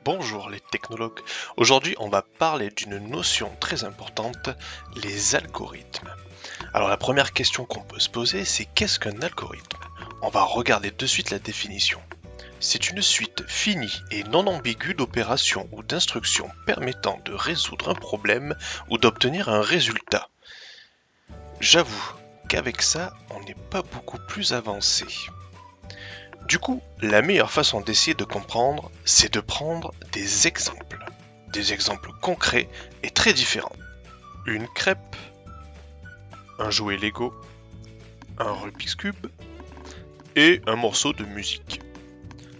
Bonjour les technologues. Aujourd'hui, on va parler d'une notion très importante, les algorithmes. Alors la première question qu'on peut se poser, c'est qu'est-ce qu'un algorithme? On va regarder de suite la définition. C'est une suite finie et non ambiguë d'opérations ou d'instructions permettant de résoudre un problème ou d'obtenir un résultat. J'avoue qu'avec ça, on n'est pas beaucoup plus avancé. Du coup, la meilleure façon d'essayer de comprendre, c'est de prendre des exemples concrets et très différents. Une crêpe, un jouet Lego, un Rubik's Cube et un morceau de musique.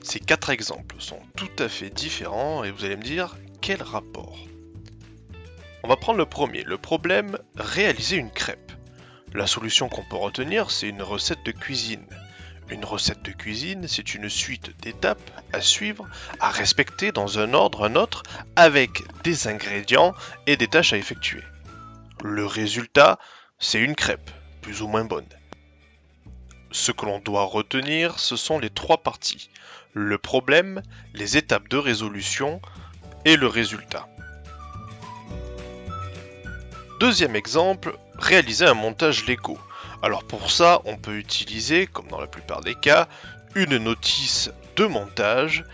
Ces 4 exemples sont tout à fait différents et vous allez me dire, quel rapport? On va prendre le premier, le problème, réaliser une crêpe. La solution qu'on peut retenir, c'est une recette de cuisine. Une recette de cuisine, c'est une suite d'étapes à suivre, à respecter dans un ordre, un autre, avec des ingrédients et des tâches à effectuer. Le résultat, c'est une crêpe, plus ou moins bonne. Ce que l'on doit retenir, ce sont les 3 parties. Le problème, les étapes de résolution et le résultat. Deuxième exemple, réaliser un montage Lego. Alors pour ça, on peut utiliser, comme dans la plupart des cas, une notice de montage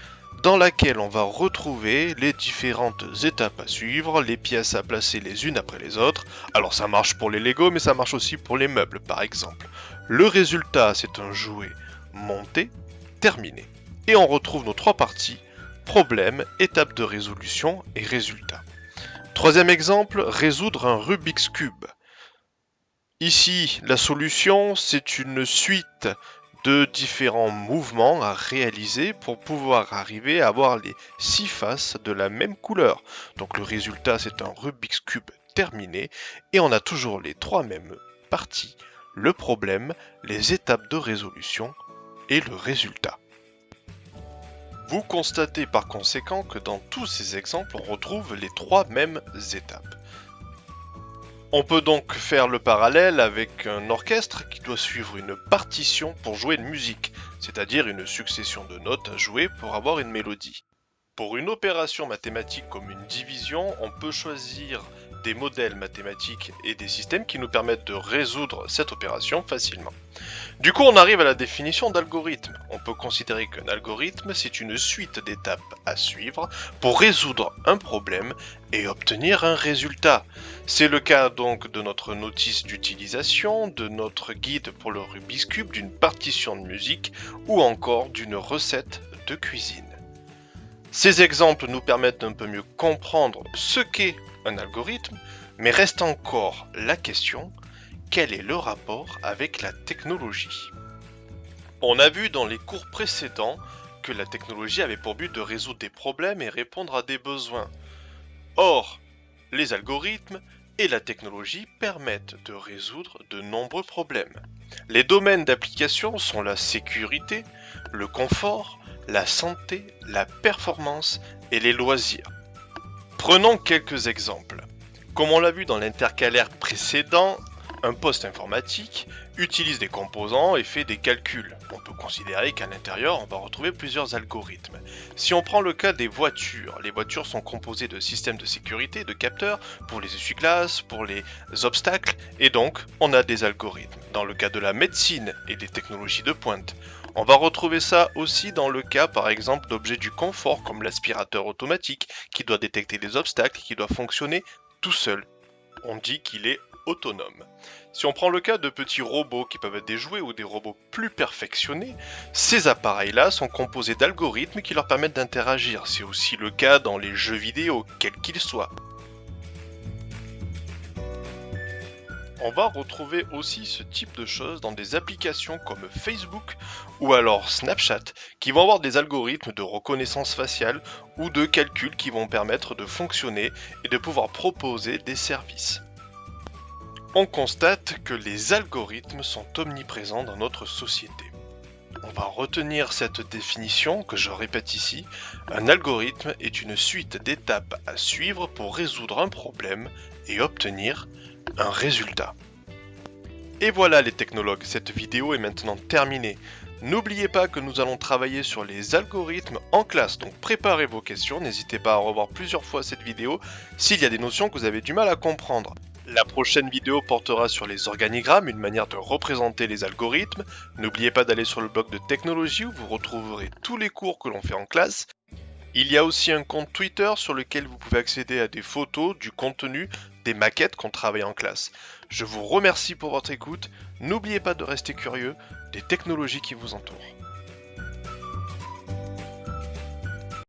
dans laquelle on va retrouver les différentes étapes à suivre, les pièces à placer les unes après les autres. Alors ça marche pour les Lego, mais ça marche aussi pour les meubles par exemple. Le résultat, c'est un jouet monté, terminé. Et on retrouve nos 3 parties, problème, étape de résolution et résultat. Troisième exemple, résoudre un Rubik's Cube. Ici, la solution, c'est une suite de différents mouvements à réaliser pour pouvoir arriver à avoir les 6 faces de la même couleur. Donc le résultat, c'est un Rubik's Cube terminé et on a toujours les 3 mêmes parties, le problème, les étapes de résolution et le résultat. Vous constatez par conséquent que dans tous ces exemples, on retrouve les 3 mêmes étapes. On peut donc faire le parallèle avec un orchestre qui doit suivre une partition pour jouer une musique, c'est-à-dire une succession de notes à jouer pour avoir une mélodie. Pour une opération mathématique comme une division, on peut choisir des modèles mathématiques et des systèmes qui nous permettent de résoudre cette opération facilement. Du coup, on arrive à la définition d'algorithme. On peut considérer qu'un algorithme, c'est une suite d'étapes à suivre pour résoudre un problème et obtenir un résultat. C'est le cas donc de notre notice d'utilisation, de notre guide pour le Rubik's Cube, d'une partition de musique ou encore d'une recette de cuisine. Ces exemples nous permettent d'un peu mieux comprendre ce qu'est un algorithme, mais reste encore la question, quel est le rapport avec la technologie? On a vu dans les cours précédents que la technologie avait pour but de résoudre des problèmes et répondre à des besoins. Or, les algorithmes et la technologie permettent de résoudre de nombreux problèmes. Les domaines d'application sont la sécurité, le confort, la santé, la performance et les loisirs. Prenons quelques exemples. Comme on l'a vu dans l'intercalaire précédent, un poste informatique utilise des composants et fait des calculs. On peut considérer qu'à l'intérieur, on va retrouver plusieurs algorithmes. Si on prend le cas des voitures, les voitures sont composées de systèmes de sécurité, de capteurs, pour les essuie-glaces, pour les obstacles, et donc on a des algorithmes. Dans le cas de la médecine et des technologies de pointe, on va retrouver ça aussi dans le cas par exemple d'objets du confort comme l'aspirateur automatique qui doit détecter des obstacles et qui doit fonctionner tout seul. On dit qu'il est autonome. Si on prend le cas de petits robots qui peuvent être des jouets ou des robots plus perfectionnés, ces appareils-là sont composés d'algorithmes qui leur permettent d'interagir. C'est aussi le cas dans les jeux vidéo, quels qu'ils soient. On va retrouver aussi ce type de choses dans des applications comme Facebook ou alors Snapchat qui vont avoir des algorithmes de reconnaissance faciale ou de calcul qui vont permettre de fonctionner et de pouvoir proposer des services. On constate que les algorithmes sont omniprésents dans notre société. On va retenir cette définition que je répète ici. Un algorithme est une suite d'étapes à suivre pour résoudre un problème et obtenir un résultat. Et voilà les technologues, cette vidéo est maintenant terminée. N'oubliez pas que nous allons travailler sur les algorithmes en classe, donc préparez vos questions, n'hésitez pas à revoir plusieurs fois cette vidéo s'il y a des notions que vous avez du mal à comprendre. La prochaine vidéo portera sur les organigrammes, une manière de représenter les algorithmes. N'oubliez pas d'aller sur le blog de technologie où vous retrouverez tous les cours que l'on fait en classe. Il y a aussi un compte Twitter sur lequel vous pouvez accéder à des photos, du contenu, des maquettes qu'on travaille en classe. Je vous remercie pour votre écoute. N'oubliez pas de rester curieux des technologies qui vous entourent.